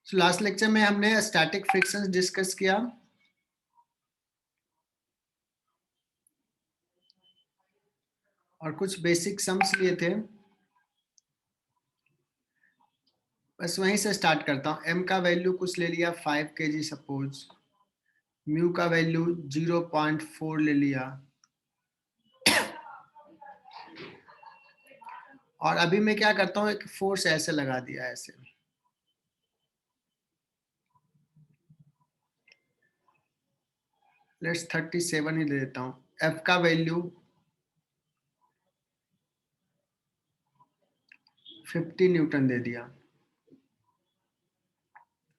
Last lecture में हमने static frictions discuss किया। और कुछ बेसिक सम्स लिए थे। बस वहीं से स्टार्ट करता हूँ। m का वैल्यू कुछ ले लिया 5 kg सपोज, म्यू का वैल्यू 0.4 ले लिया, और अभी मैं क्या करता हूँ, एक फोर्स ऐसे लगा दिया, ऐसे। लेट्स 37 ही ले देता हूँ। f का वैल्यू 50 न्यूटन दे दिया।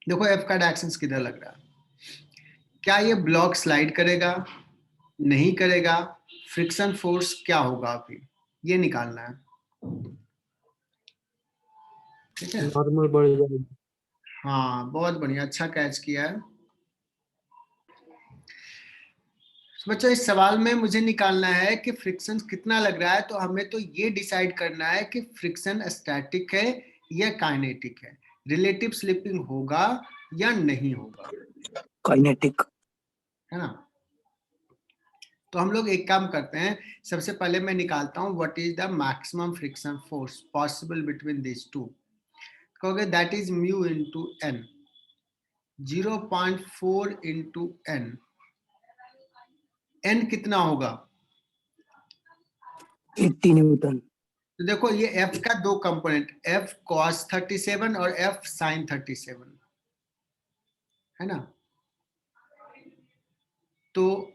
देखो f का डायरेक्शन किधर लग रहा है। क्या ये ब्लॉक स्लाइड करेगा, नहीं करेगा, फ्रिक्शन फोर्स क्या होगा, अभी ये निकालना है। ठीक है, नॉर्मल बढ़ जाएगी। हाँ बहुत बढ़िया, अच्छा कैच किया है। बच्चों इस सवाल में मुझे निकालना है कि फ्रिक्शन कितना लग रहा है, तो हमें तो ये डिसाइड करना है कि फ्रिक्शन स्टैटिक है या काइनेटिक है, रिलेटिव स्लिपिंग होगा या नहीं होगा, काइनेटिक, है ना। तो हम लोग एक काम करते हैं, सबसे पहले मैं निकालता हूं what is the maximum friction force possible between this two. कहोगे that is mu into N, 0.4 into N. N कितना होगा, 80 न्यूटन। तो देखो ये f का दो कंपोनेंट, f cos 37 और f sin 37, है ना। तो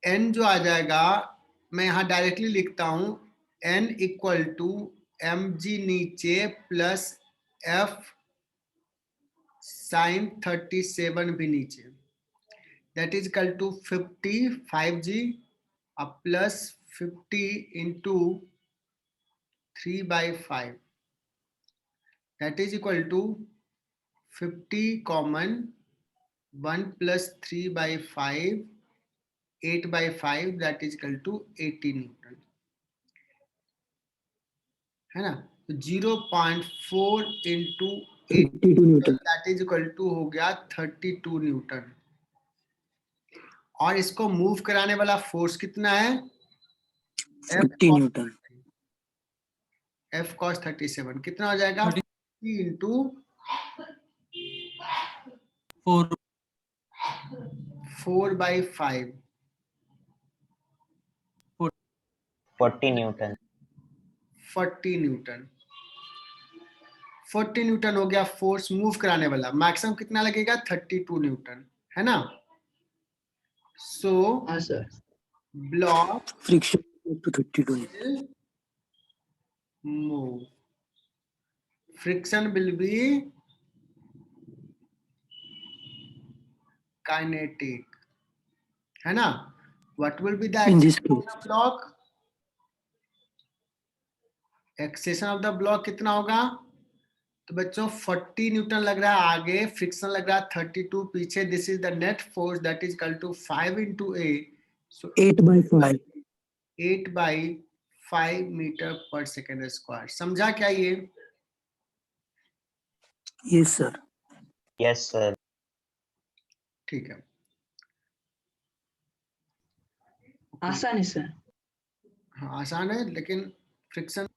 n जो आ जाएगा, मैं यहां डायरेक्टली लिखता हूं, n इक्वल टू mg नीचे प्लस f sin 37 भी नीचे, that is equal to 50 5g plus 50 into 3/5, that is equal to 50 common 1 plus 3/5, 8/5, that is equal to 80 newton, है ना। तो 0.4 into 82 newton. That is equal to हो गया 32 Newton. और इसको मूव कराने वाला फोर्स कितना है, 40 न्यूटन। F cos 37 कितना हो जाएगा, 50 इंटू 4/5, 40 न्यूटन। 40 न्यूटन। 40 न्यूटन हो गया फोर्स मूव कराने वाला। मैक्सिमम कितना लगेगा, 32 न्यूटन, है ना। सो हाँ sir. Block friction to 32 will move, friction will be kinetic, है ना। what will be the in this acceleration case. of the block, acceleration of the block कितना होगा, तो बच्चों 40 न्यूटन लग रहा है आगे, फ्रिक्शन लग रहा है 32 पीछे, this is the net force that is equal to 5 into a, so 8/5। 8/5 metre पर सेकेंड स्क्वायर। समझा क्या ये, यस सर। Yes sir. ठीक है। आसान है सर। हाँ आसान है, लेकिन फ्रिक्शन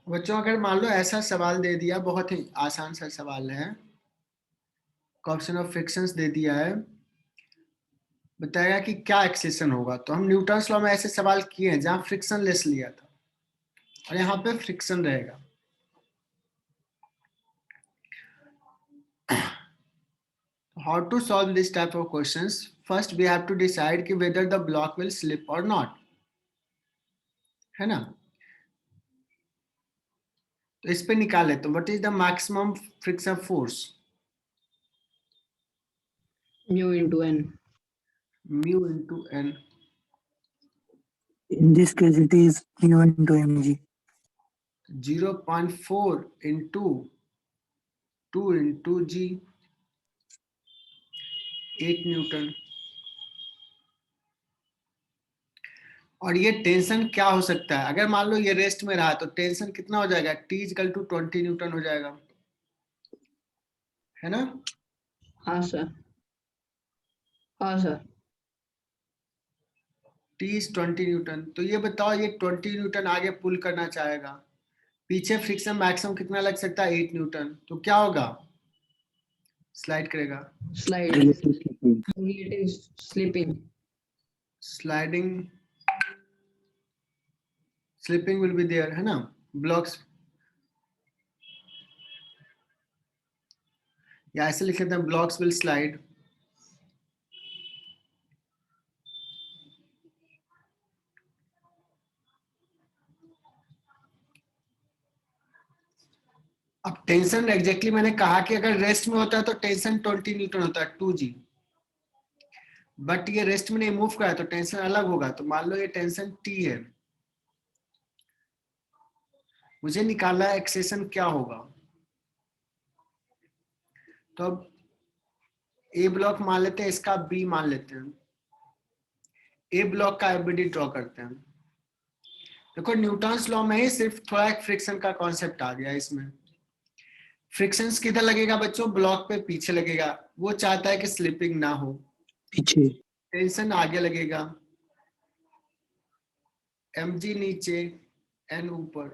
बच्चों अगर मान लो ऐसा सवाल दे दिया, बहुत ही आसान सा सवाल है, ऑप्शन ऑफ फ्रिक्शंस दे दिया है, बताएगा कि क्या एक्सेशन होगा। तो हम न्यूटन्स लॉ में ऐसे सवाल किए हैं जहां फ्रिक्शन लेस लिया था और यहाँ पे फ्रिक्शन रहेगा। How to solve this type of questions? First we have to decide कि whether the block will slip or not, है ना। तो इस पे निकाले तो what is the maximum friction force? mu into n. Mu into n. In this case, it is mu into mg. 0.4 into 2 into g, 8 Newton. और ये tension क्या हो सकता है, अगर मान लो ये रेस्ट में रहा तो टेंशन कितना हो जाएगा, T इक्वल टू 20 न्यूटन हो जाएगा, है ना। हाँ सर, हाँ सर। T is 20 Newton. तो ये बताओ ये 20 न्यूटन आगे पुल करना चाहेगा, पीछे फ्रिक्शन मैक्सिमम कितना लग सकता है, 8 न्यूटन। तो क्या होगा, स्लाइड करेगा, Slide. Relative slipping. Relative slipping. Sliding, slipping will be there, है ना। ब्लॉक्स, या ऐसे लिख लेते हैं, ब्लॉक्स विल स्लाइड। अब टेंशन एग्जैक्टली मैंने कहा कि अगर रेस्ट में होता है तो टेंशन 20 न्यूटन होता है 2g, बट ये रेस्ट में नहीं मूव करा तो टेंशन अलग होगा। तो मान लो ये टेंशन T है, मुझे निकालना है एक्सेशन क्या होगा। तो अब ए ब्लॉक मान लेते हैं, इसका बी मान लेते हैं, ए ब्लॉक का एबीडी ड्रॉ करते हैं। देखो न्यूटन्स लॉ में ही सिर्फ थोड़ा एक फ्रिक्शन का कॉन्सेप्ट आ गया इसमें। फ्रिक्शन किधर लगेगा बच्चों, ब्लॉक पे पीछे लगेगा, वो चाहता है कि स्लिपिंग ना हो, पीछे। टेंशन आगे लगेगा, mg नीचे n ऊपर।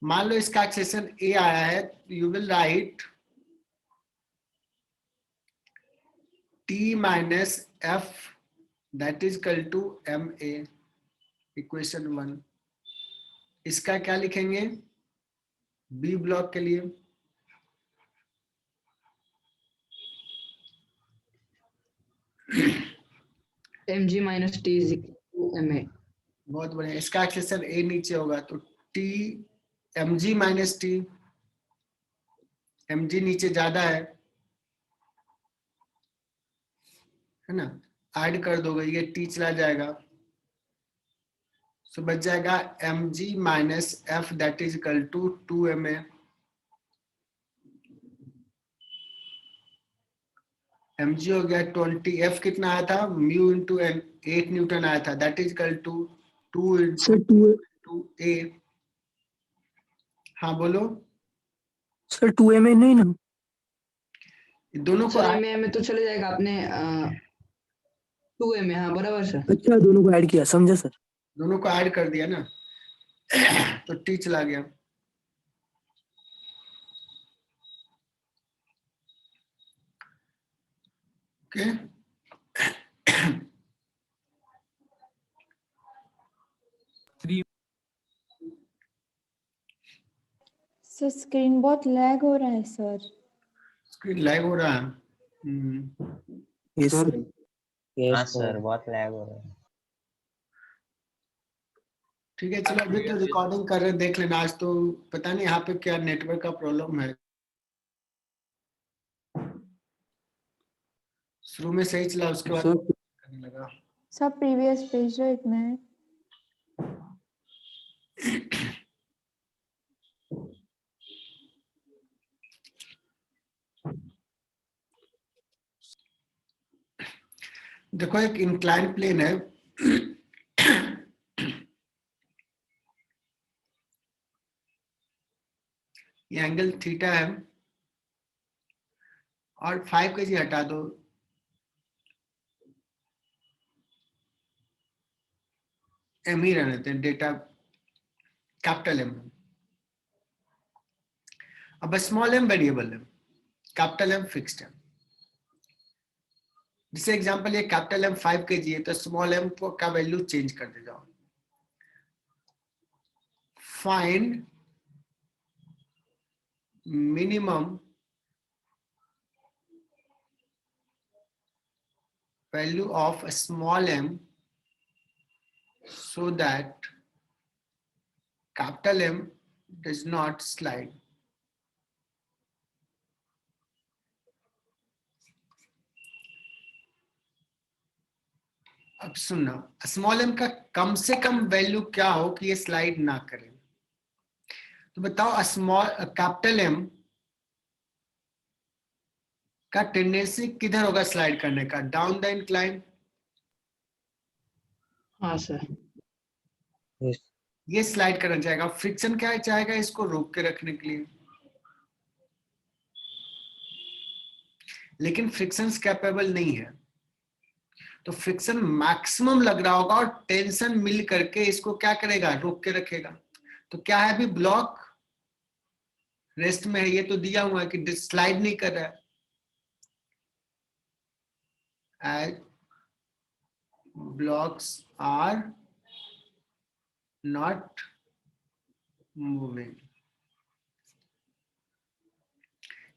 मान लो इसका एक्सेशन ए आया है, you will write t minus f that is equal to ma, equation 1। इसका क्या लिखेंगे बी ब्लॉक के लिए, mg minus t is equal to ma. बहुत बढ़िया। इसका एक्सेशन ए नीचे होगा तो t mg minus T, mg नीचे ज्यादा है ना, ऐड कर दोगे ये t चला जाएगा, सो बच जाएगा mg minus f that is equal to 2ma। mg हो गया 20, f कितना आया था म्यू इंटू n, 8 न्यूटन आया था, that is equal to 2 sir into a। हाँ बोलो, सर 2ma नहीं ना। दोनों को सर ma में तो चले जाएगा अपने 2ma। हाँ बराबर सर। अच्छा दोनों को ऐड किया, समझा सर। दोनों को ऐड कर दिया ना तो t चला गया। ओके सर स्क्रीन बहुत लैग हो रहा है सर। स्क्रीन लैग हो रहा है। Yes sir. हाँ सर, बहुत लैग हो रहा है। ठीक है चलो, अभी तो रिकॉर्डिंग कर रहे हैं, देख लेना। आज तो पता नहीं यहाँ पे क्या नेटवर्क का प्रॉब्लम है, शुरू में सही चला उसके बाद करने लगा। सब प्रीवियस पेज जो इतना है। देखो एक इंक्लाइन प्लेन है, ये एंगल थीटा है और 5 kg हटा दो, एम ही रहने देते हैं, डेटा कैपिटल एम। अब स्मॉल एम वेरिएबल है, कैपिटल एम फिक्स्ड है। जैसे एग्जांपल ये कैपिटल M 5 kg है तो स्मॉल m का वैल्यू चेंज कर दे जाओ. Find minimum value of a small m so that capital M does not slide. अब सुनना, स्मॉल m का कम से कम वैल्यू क्या हो कि ये स्लाइड ना करे. तो बताओ स्मॉल कैपिटल M का टेंडेंसी किधर होगा स्लाइड करने का? Down the incline. हाँ सर. Yes. ये स्लाइड करना चाहेगा. फ्रिक्शन क्या चाहेगा? इसको रोक के रखने के लिए. लेकिन फ्रिक्शन कैपेबल नहीं है, तो फ्रिक्शन मैक्सिमम लग रहा होगा और टेंशन मिल करके इसको क्या करेगा? रोक के रखेगा. तो क्या है अभी? ब्लॉक रेस्ट में है. ये तो दिया हुआ है कि स्लाइड नहीं कर रहा है. As blocks are not moving.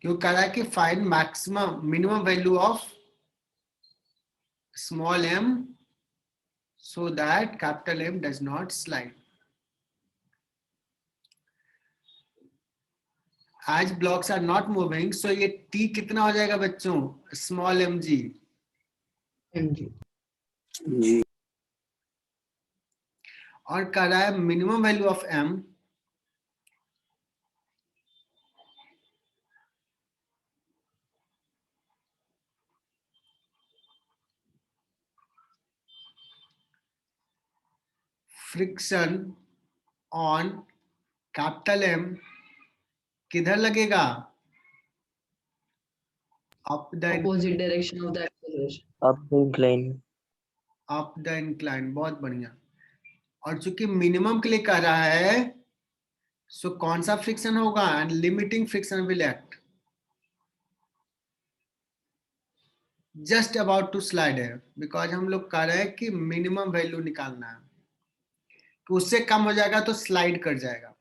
क्यों कह रहा है कि find maximum minimum value of small m so that capital M does not slide. As blocks are not moving, so ये t कितना हो जाएगा बच्चों? Small mg. mg. जी. और कह रहा है minimum value of m friction on capital M किधर लगेगा? Up the Opposite direction of the acceleration. Up the incline. Up the incline. बहुत बढ़िया. और चूंकि मिनिमम के लिए कह रहा है, सो कौन सा फ्रिक्शन होगा? And limiting friction will act. Just about to slide है, बिकॉज हम लोग कह रहे हैं कि मिनिमम वैल्यू निकालना है, कि उससे कम हो जाएगा तो स्लाइड कर जाएगा.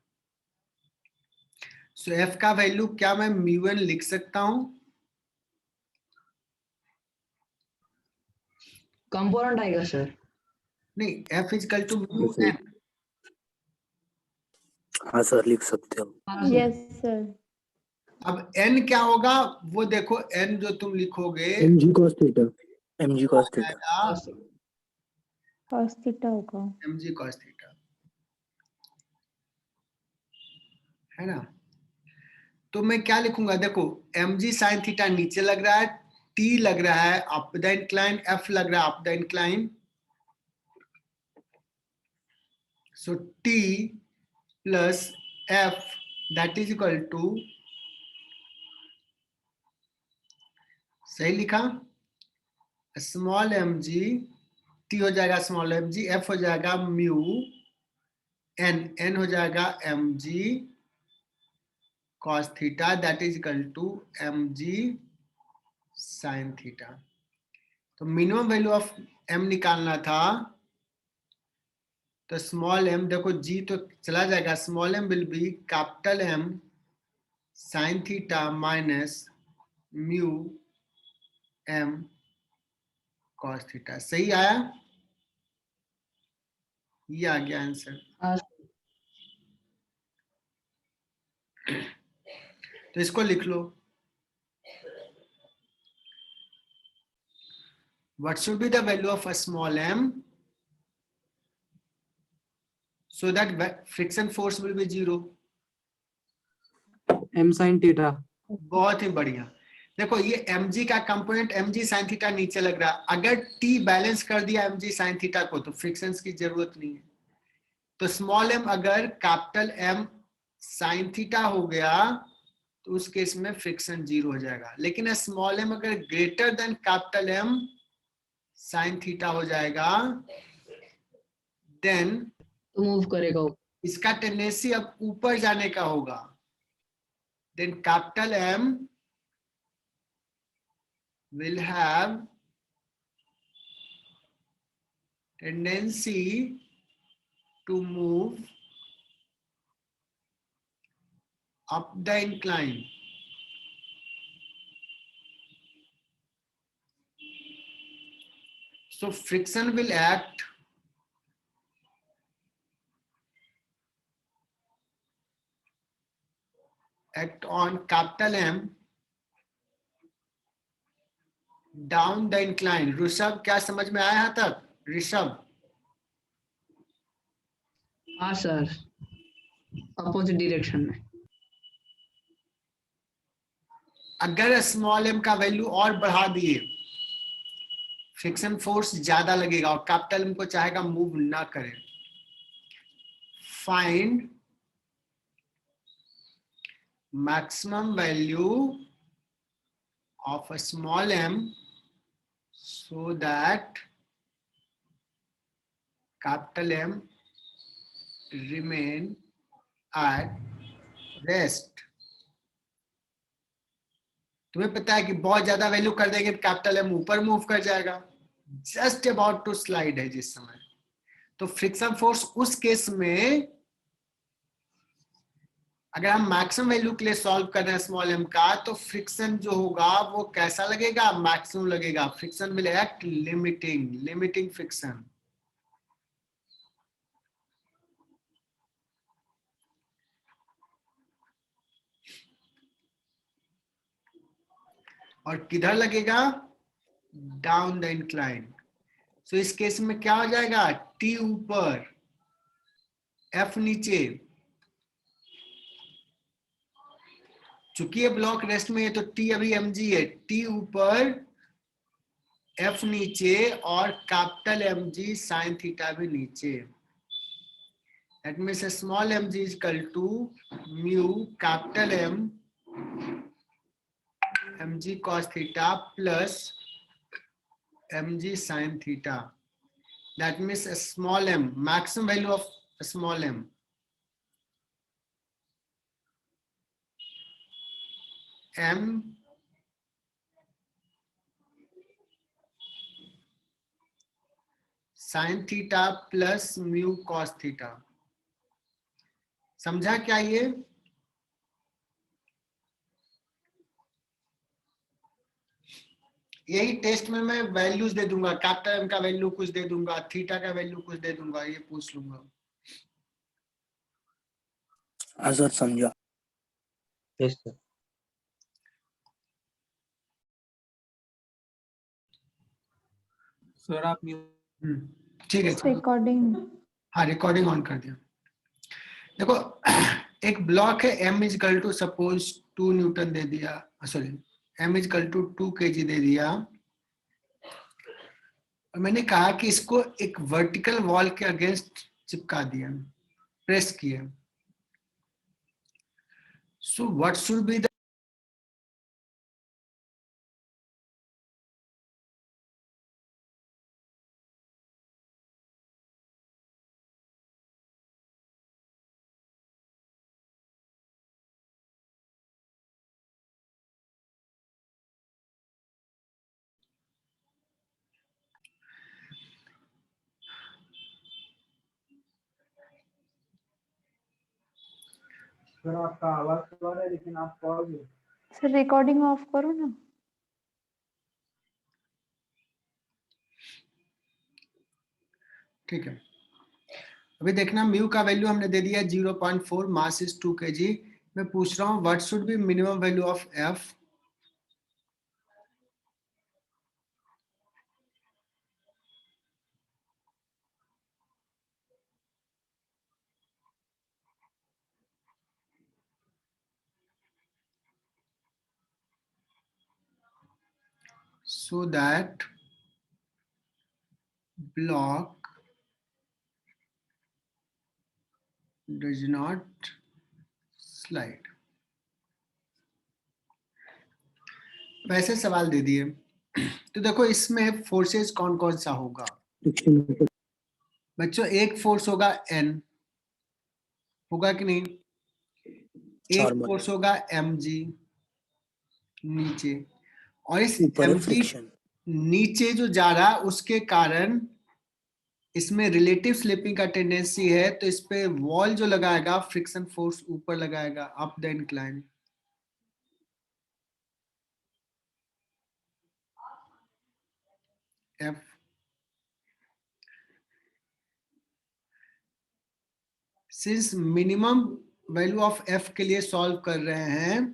सो एफ का वैल्यू क्या मैं म्यू एन लिख सकता हूं? कंपोनेंट आएगा सर. नहीं, F equal to mu N. हाँ सर, लिख सकते हो. हाँ सर. Yes, sir. अब एन क्या होगा वो देखो. एन जो तुम लिखोगे mg cos theta. mg cos theta. हाँ सर. Cos theta होगा. mg cos थीटा, है ना? तो मैं क्या लिखूंगा? देखो mg sin थीटा नीचे लग रहा है, t लग रहा है अप द इंक्लाइन, f लग रहा है up the incline. So t plus f that is equal to, सही लिखा? स्मॉल mg, t हो जाएगा स्मॉल mg, f हो जाएगा म्यू n, n हो जाएगा mg cos theta that is equal to mg sin theta. तो मिनिमम वैल्यू ऑफ m निकालना था, तो स्मॉल m, देखो g तो चला जाएगा, small m will be capital M sin theta minus mu m cos theta. सही आया? ये आ गया आंसर. हाँ. तो इसको लिख लो. What should be the value of a small m so that friction force will be 0? m sin theta. बहुत ही बढ़िया. देखो ये mg का कंपोनेंट mg sin थीटा नीचे लग रहा है. अगर t बैलेंस कर दिया mg sin थीटा को तो फ्रिक्शन की जरूरत नहीं है. तो स्मॉल m अगर कैपिटल M sin थीटा हो गया तो उस केस में फ्रिक्शन 0 हो जाएगा. लेकिन स्मॉल m अगर greater than capital M sin theta हो जाएगा, देन तो मूव करेगा. इसका टेंडेंसी अब ऊपर जाने का होगा. Then capital M will have tendency to move up the incline. So friction will act on capital M down the incline. Rishabh क्या समझ में आया यहाँ तक? ऋषभ हाँ सर, अपोजिट डायरेक्शन में। अगर स्मॉल m का वैल्यू और बढ़ा दिए, फ्रिक्शन फोर्स ज्यादा लगेगा और कैपिटल M को चाहेगा मूव ना करे। Find maximum value of a small m so that capital M remain at rest. तुम्हें पता है कि बहुत ज्यादा वैल्यू कर देंगे तो कैपिटल M ऊपर मूव कर जाएगा, जस्ट अबाउट टू स्लाइड है जिस समय। तो फ्रिक्शन फोर्स उस केस में अगर हम मैक्सिमम वैल्यू के लिए सॉल्व कर रहे हैं स्मॉल m का, तो फ्रिक्शन जो होगा वो कैसा लगेगा? मैक्सिमम लगेगा। Friction will act limiting friction. और किधर लगेगा? Down the incline. सो इस केस में क्या हो जाएगा? T ऊपर, F नीचे। चूंकि ये ब्लॉक रेस्ट में है तो T अभी mg है, T ऊपर, F नीचे और कैपिटल mg साइन थीटा भी नीचे। That means small mg is equal to mu capital M mg cos theta plus mg sin theta. That means a small m, maximum value of a small m. M sin theta plus mu cos theta. समझा क्या ये? यही test में मैं values दे दूंगा, capital M का value कुछ दे दूंगा, थीटा का वैल्यू कुछ दे दूंगा, ये पूछ लूंगा। हाँ सर समझा। Yes sir. सर आप ठीक है, रिकॉर्डिंग। हाँ रिकॉर्डिंग ऑन कर दिया। देखो एक ब्लॉक है m is equal to suppose 2 newton दे दिया, sorry m is equal to 2 kg दे दिया, और मैंने कहा कि इसको एक वर्टिकल वॉल के अगेंस्ट चिपका दिया, प्रेस किया। So what should be the sir आपका आवाज तो आ रहा है लेकिन आप पॉज हो। सर रिकॉर्डिंग ऑफ करो ना। ठीक है, अभी देखना म्यू का वैल्यू हमने दे दिया 0.4, मास इज 2 kg। मैं पूछ रहा हूँ what should be minimum value of f। so that block does not slide। वैसे सवाल दे दिए तो देखो इसमें फोर्सेस कौन कौन सा होगा बच्चों? एक फोर्स होगा N, होगा कि नहीं? एक फोर्स होगा mg नीचे, और इस ऊपर mg फ्रिक्शन। नीचे जो जा रहा है उसके कारण इसमें रिलेटिव स्लिपिंग का टेंडेंसी है, तो इस पे वॉल जो लगाएगा फ्रिक्शन फोर्स ऊपर लगाएगा up the incline. F since minimum value of F के लिए सॉल्व कर रहे हैं,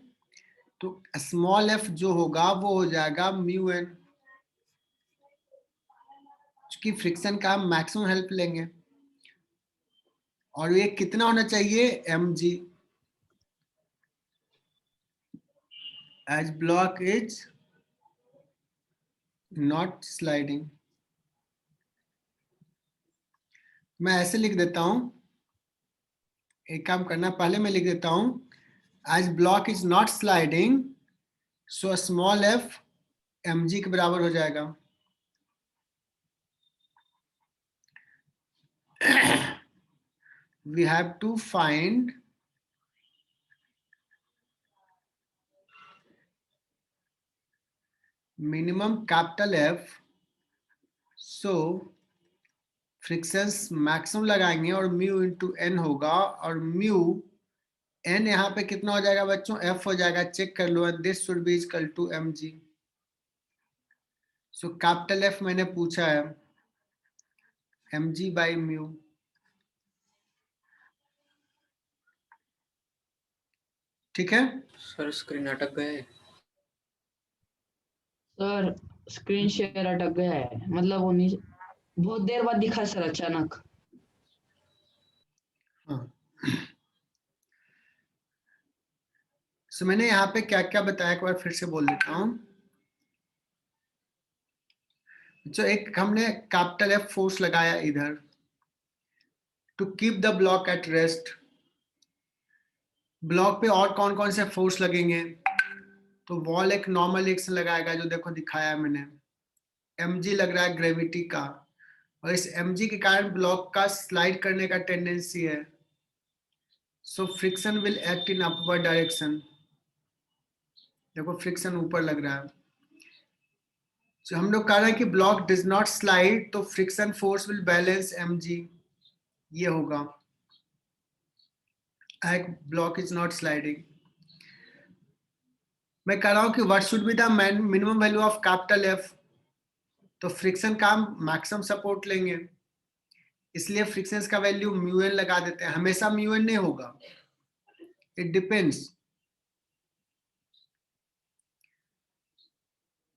तो स्मॉल एफ जो होगा वो हो जाएगा म्यू एन, क्योंकि फ्रिक्शन का हम मैक्सिमम हेल्प लेंगे। और ये कितना होना चाहिए, m g, as block is not sliding. मैं ऐसे लिख देता हूं, एक काम करना, पहले मैं लिख देता हूं, as block is not sliding so small f m g के बराबर हो जाएगा। We have to find minimum capital F, so frictions maximum लगाएंगे और म्यू इंटू एन होगा, और म्यू एन यहाँ पे कितना हो जाएगा बच्चों, एफ हो जाएगा, चेक कर लो, this should be equal to M g. So capital F मैंने पूछा है एम जी बाई म्यू। ठीक है, सर स्क्रीन अटक गया है। सर स्क्रीन शेयर अटक गया है, मतलब वो नहीं, बहुत देर बाद दिखा सर अचानक। हाँ। सो मैंने यहाँ पे क्या क्या बताया एक बार फिर से बोल देता हूँ। जो एक हमने कैपिटल एफ फोर्स लगाया इधर to keep the block at rest. Block पे और कौन कौन से फोर्स लगेंगे, तो वॉल एक नॉर्मल एक्शन लगाएगा, जो देखो दिखाया है मैंने, mg लग रहा है ग्रेविटी का, और इस mg के कारण ब्लॉक का स्लाइड करने का टेंडेंसी है, so friction will act in upward direction. देखो फ्रिक्शन ऊपर लग रहा है, तो हम लोग कह रहे हैं कि ब्लॉक डज नॉट स्लाइड, तो friction force will balance mg, ये होगा, ब्लॉक इज नॉट स्लाइडिंग। मैं कह रहा हूं कि what should be the minimum value of capital F, तो फ्रिक्शन का हम मैक्सिमम सपोर्ट लेंगे, इसलिए फ्रिक्शन का वैल्यू म्यू एन लगा देते हैं। हमेशा म्यू एन नहीं होगा, इट डिपेंड्स।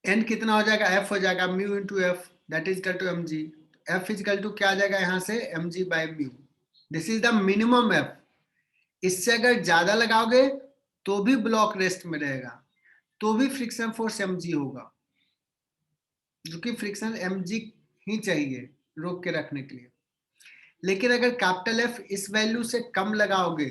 एन कितना हो जाएगा, एफ हो जाएगा mu into F, that is equal to M G. F is equal to क्या आ जाएगा यहाँ से, M G by mu. This is the minimum F. इससे अगर ज्यादा लगाओगे तो भी ब्लॉक रेस्ट में रहेगा, तो भी फ्रिक्शन फोर्स एम जी होगा, जो कि फ्रिक्शन एम जी ही चाहिए रोक के रखने के लिए। लेकिन अगर कैपिटल एफ इस वैल्यू से कम लगाओगे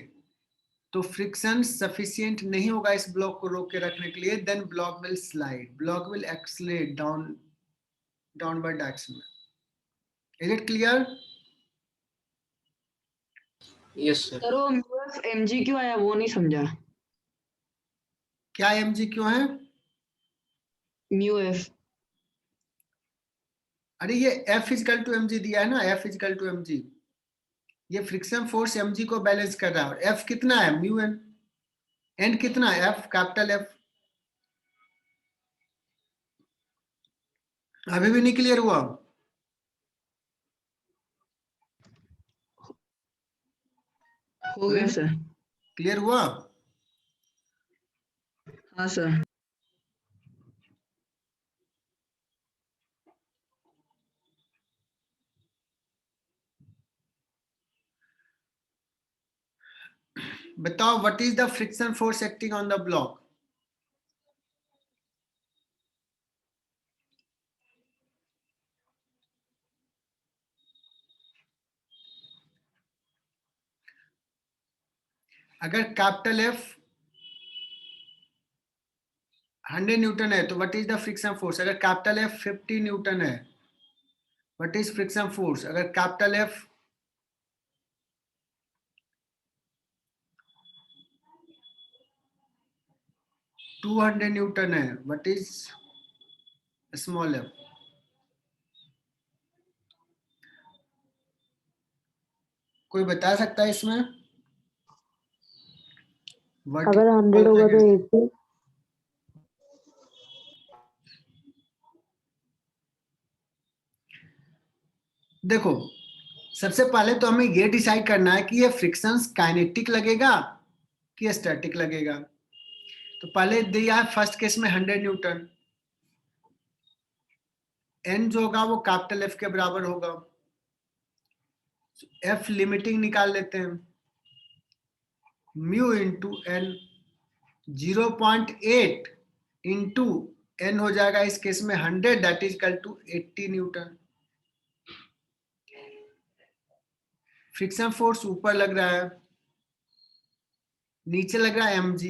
तो फ्रिक्शन सफिशिएंट नहीं होगा इस ब्लॉक को रोक के रखने के लिए, then block will slide, block will accelerate downward direction में। Is it clear? Yes sir. Sir वो म्यूएफ एमजी क्यों आया वो नहीं समझा। क्या एमजी क्यों है? म्यूएफ अरे ये एफ इजकल टू एमजी दिया है ना, एफ इजकल टू एमजी, ये फ्रिक्शन फोर्स एमजी को बैलेंस कर रहा है, और एफ कितना है, म्यू एन। एन कितना है, एफ कैपिटल एफ। अभी भी नहीं क्लियर हुआ? हो गया सर। क्लियर हुआ? हाँ सर। बताओ what is the friction force acting on the block? अगर कैपिटल एफ 100 न्यूटन है तो what is the friction force? अगर कैपिटल एफ 50 न्यूटन है, व्हाट इज फ्रिक्शन फोर्स? अगर कैपिटल एफ 200 न्यूटन है, व्हाट इज स्मॉल एफ? कोई बता सकता है इसमें? अगर 100 होगा तो 80। देखो, सबसे पहले तो हमें ये डिसाइड करना है कि ये फ्रिक्शन काइनेटिक लगेगा कि स्टैटिक लगेगा। तो पहले दिया है फर्स्ट केस में 100 न्यूटन, एन जो होगा वो कैपिटल एफ के बराबर होगा। एफ लिमिटिंग निकाल लेते हैं, mu into N, 0.8 into N हो जाएगा इस केस में 100, that is equal to 80 newton. Friction force ऊपर लग रहा है, नीचे लग रहा है mg।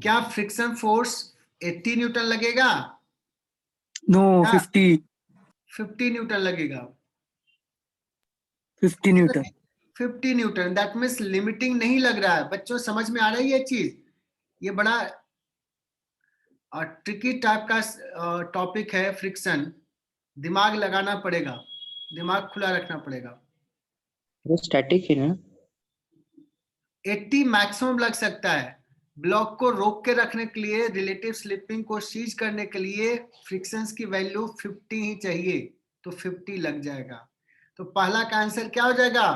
क्या फ्रिक्शन फोर्स 80 न्यूटन लगेगा? नो, क्या 50 न्यूटन लगेगा? 50 Newton. 50 Newton, that means limiting नहीं लग रहा है। बच्चों समझ में आ रही है ये चीज? ये बड़ा ट्रिकी टाइप का टॉपिक है फ्रिक्शन, दिमाग लगाना पड़ेगा, दिमाग खुला रखना पड़ेगा। वो स्टैटिक है ना? 80 मैक्सिमम लग सकता है। ब्लॉक को रोक के रखने के लिए, रिलेटिव स्लिपिंग को सीज करने के लिए फ्रिक्शंस की वैल्यू 50 ही चाहिए, तो 50 लग जाएगा। तो पहला का आंसर क्या हो जाएगा?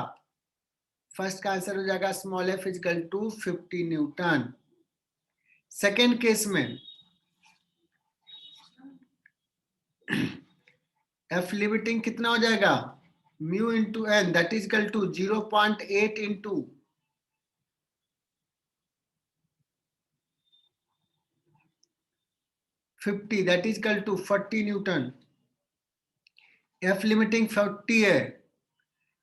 फर्स्ट का आंसर हो जाएगा small F equal to 50 newton. Second case में एफ लिमिटिंग कितना हो जाएगा? Mu into N, that is equal to 0.8 into 50, that is equal to 40 newton. F limiting 40 है,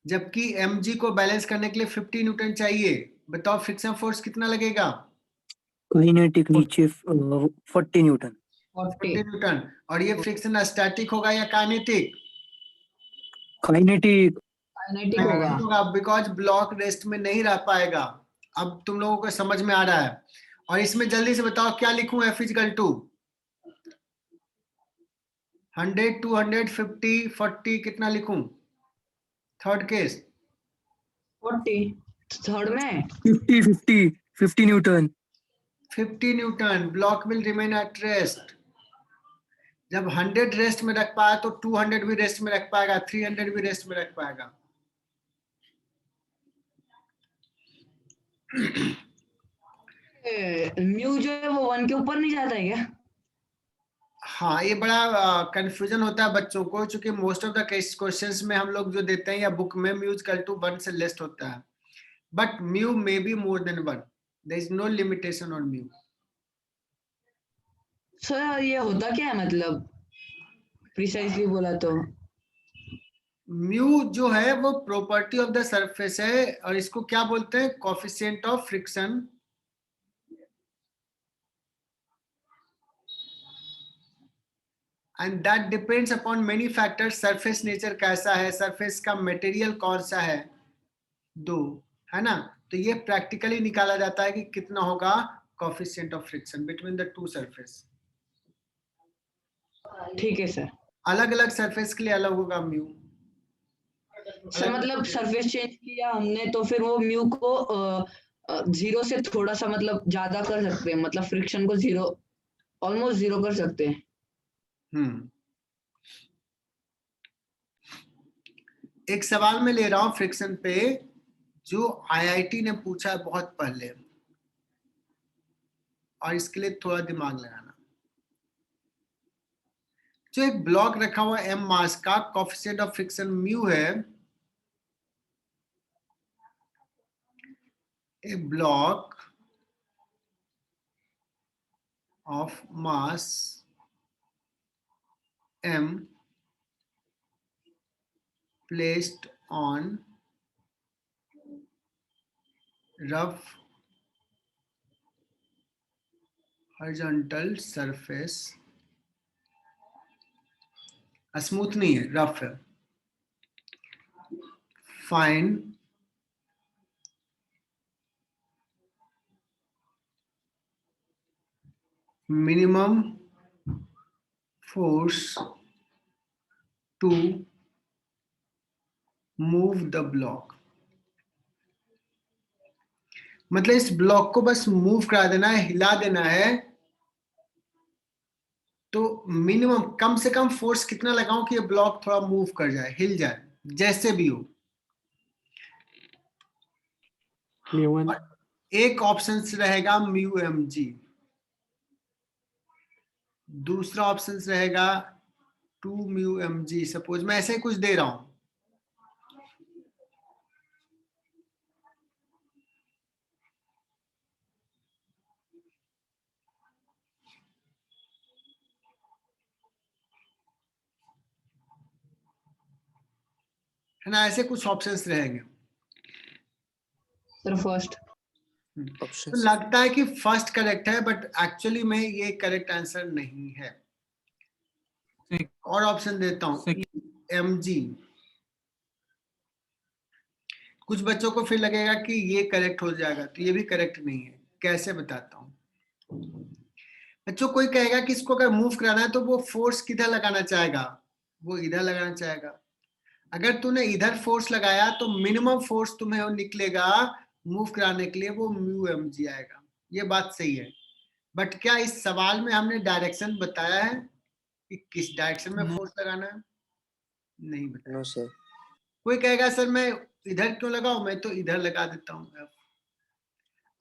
जबकि mg को बैलेंस करने के लिए 50 न्यूटन चाहिए। बताओ फ्रिक्शन फोर्स कितना लगेगा? काइनेटिक नीचे 40 न्यूटन। 40 न्यूटन। और ये फ्रिक्शन स्टैटिक होगा या काइनेटिक? काइनेटिक। काइनेटिक होगा। होगा, बिकॉज ब्लॉक रेस्ट में नहीं रह पाएगा। अब तुम लोगों को समझ में आ रहा है। और इसमें जल्दी से बताओ क्या लिखूं? एफ इक्वल टू 100, 200, 50, 40 कितना लिखूं? थर्ड केस 40 थर्ड में 50 Newton. 50 Newton. Block will remain at rest. जब 100 रेस्ट में रख पाया तो 200 भी रेस्ट में रख पाएगा, 300 भी रेस्ट में रख पाएगा। म्यू जो है वो 1 के ऊपर नहीं जाता है क्या? हाँ, ये बड़ा कंफ्यूजन होता है बच्चों को, क्योंकि मोस्ट ऑफ द क्वेश्चंस में हम लोग जो देते हैं या बुक में म्यू इक्वल टू 1 से लेस होता है, but mu may be more than 1, there is no limitation on mu. Sir ये होता क्या है, मतलब प्रिसाइजली बोला तो? म्यू जो है वो प्रॉपर्टी ऑफ द सरफेस है, और इसको क्या बोलते हैं? Coefficient of friction. And that depends upon many factors. Surface nature कैसा है, सरफेस का मटेरियल कौन सा है, दो, है ना? तो ये प्रैक्टिकली निकाला जाता है कि कितना होगा coefficient of friction between the two surface. ठीक है सर। अलग अलग सरफेस के लिए अलग होगा म्यू। सर मतलब सरफेस चेंज किया हमने तो फिर वो म्यू को 0 से थोड़ा सा मतलब ज्यादा कर सकते हैं, मतलब फ्रिक्शन को 0 ऑलमोस्ट 0 कर सकते हैं। हम्म। एक सवाल मैं ले रहा हूं फ्रिक्शन पे, जो आईआईटी ने पूछा है बहुत पहले, और इसके लिए थोड़ा दिमाग लगाना। जो एक ब्लॉक रखा हुआ एम मास का, कोफिशिएंट ऑफ फ्रिक्शन म्यू है। A block of mass m placed on rough horizontal surface, smooth नहीं है, रफ है। Find minimum force to move the block, मतलब इस ब्लॉक को बस मूव करा देना है, हिला देना है। तो मिनिमम कम से कम फोर्स कितना लगाऊं कि ये ब्लॉक थोड़ा मूव कर जाए, हिल जाए, जैसे भी हो। म्यू1 एक ऑप्शन रहेगा म्यू एम जी, दूसरा ऑप्शन रहेगा 2 म्यू एम जी। सपोज मैं ऐसे ही कुछ दे रहा हूं, है ना, ऐसे कुछ ऑप्शंस रहेंगे। Sir first. ऑप्शन तो लगता है कि फर्स्ट करेक्ट है, बट एक्चुअली में ये करेक्ट आंसर नहीं है। और ऑप्शन देता हूं, एम जी। कुछ बच्चों को फिर लगेगा कि ये करेक्ट हो जाएगा, तो ये भी करेक्ट नहीं है। कैसे बताता हूं बच्चों, कोई कहेगा कि इसको अगर मूव कराना है तो वो फोर्स किधर लगाना चाहेगा, वो इधर लगाना चाहेगा। अगर तूने इधर फोर्स लगाया तो मिनिमम फोर्स तुम्हें वो निकलेगा मूव कराने के लिए, वो म्यू एम जी आएगा। ये बात सही है, बट क्या इस सवाल में हमने डायरेक्शन बताया है कि किस डायरेक्शन में फोर्स लगाना है? नहीं बताया। No sir. कोई कहेगा सर मैं इधर क्यों लगाऊं, मैं तो इधर लगा देता हूं।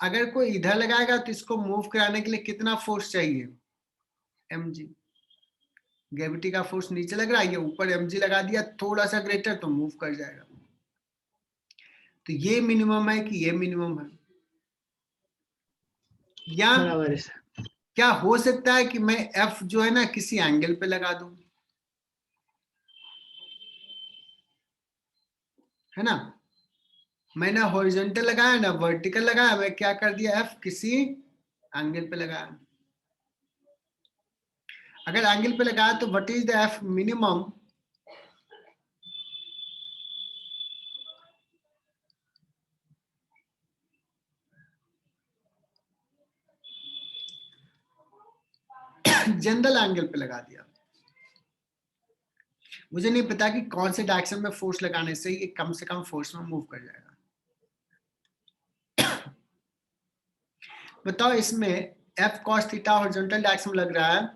अगर कोई इधर लगाएगा तो इसको मूव कराने के लिए कितना फोर्स चाहिए, एम जी। ग्रेविटी का फोर्स नीचे लग रहा है, ये ऊपर एम जी लगा दिया थोड़ा सा ग्रेटर, तो मूव कर जाएगा। तो ये मिनिमम है कि ये मिनिमम है? या बराबर है सर। क्या हो सकता है कि मैं एफ जो है ना किसी एंगल पे लगा दूं, है ना? मैंने हॉरिजॉन्टल लगाया ना वर्टिकल लगाया, मैं क्या कर दिया, एफ किसी एंगल पे लगाया। अगर एंगल पे लगाया तो what is the F minimum? General angle पे लगा दिया। मुझे नहीं पता कि कौन से डायरेक्शन में फोर्स लगाने से ये कम से कम फोर्स में मूव कर जाएगा। बताओ, इसमें F cos theta horizontal direction में लग रहा है,